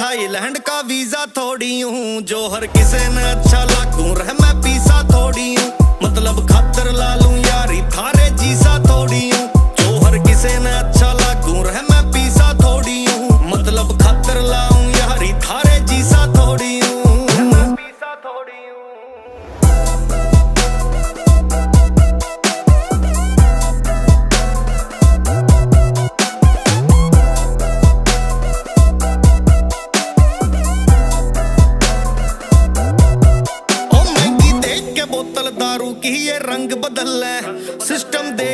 Thailand का visa थोड़ी हूँ, जो हर किसे ने अच्छा लागू रह मैं पीसा थोड़ी हूँ। मतलब खातर ला लूं यारी थारे जीसा थोड़ी हूँ, जो हर किसे ने अच्छा लागू रह मैं पीसा थोड़ी हूँ। मतलब खातर लाऊं यारी थारे जीसा थोड़ी हूँ, मैं पीसा थोड़ी हूँ। बोतल दारू की ये रंग बदल है, सिस्टम देख